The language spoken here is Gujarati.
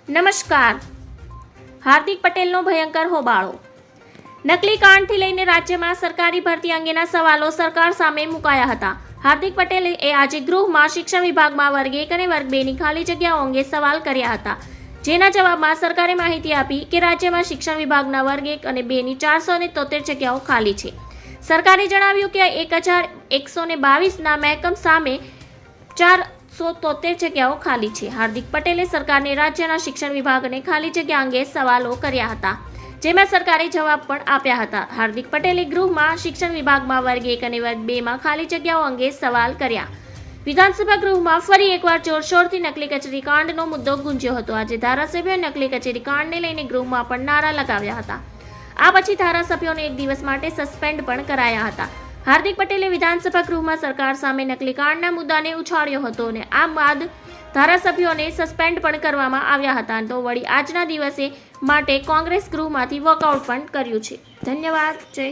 નમસ્કાર. હાર્દિક પટેલનો ભયંકર હોબાળો. નકલી કાંડથી લઈને રાજ્યમાં સરકારી ભરતી અંગેના સવાલો સરકાર સામે મુકાયા હતા. હાર્દિક પટેલે આજે ગૃહમાં શિક્ષણ વિભાગમાં વર્ગ 1 અને વર્ગ 2 ની ખાલી જગ્યાઓ અંગે સવાલ કર્યા હતા, જેના જવાબમાં સરકારે માહિતી આપી કે રાજ્યમાં શિક્ષણ વિભાગના વર્ગ 1 અને 2 ની 473 જગ્યાઓ ખાલી છે. સરકારે જણાવ્યું કે 1122 ના મહેકમ સામે 473 જગ્યાઓ ખાલી છે. હાર્દિક પટેલે સરકારને રાજ્યના શિક્ષણ વિભાગને ખાલી જગ્યા અંગે સવાલો કર્યા હતા, જેમાં સરકારે જવાબ પણ આપ્યા હતા. હાર્દિક પટેલે ગૃહમાં શિક્ષણ વિભાગમાં વર્ગ 1 અને વર્ગ 2 માં ખાલી જગ્યાઓ અંગે સવાલ કર્યા. વિધાનસભા ગૃહમાં ફરી એકવાર જોરશોરથી નકલી કચેરી કાંડનો મુદ્દો ગુંજ્યો હતો. આજે ધારાસભ્યોએ નકલી કચેરી કાંડને લઈને ગૃહમાં પણ નારા લગાવ્યા હતા. આ પછી ધારાસભ્યોને એક દિવસ માટે સસ્પેન્ડ પણ કરાયા હતા. હાર્દિક પટેલે વિધાનસભા ગૃહમાં સરકાર સામે નકલી કાંડના મુદ્દાને ઉછાળ્યો હતો અને આ બાદ ધારાસભ્યોને સસ્પેન્ડ પણ કરવામાં આવ્યા હતા. તો વળી આજના દિવસે માટે કોંગ્રેસ ગૃહમાંથી વોકઆઉટ પણ કર્યું છે. ધન્યવાદ. જય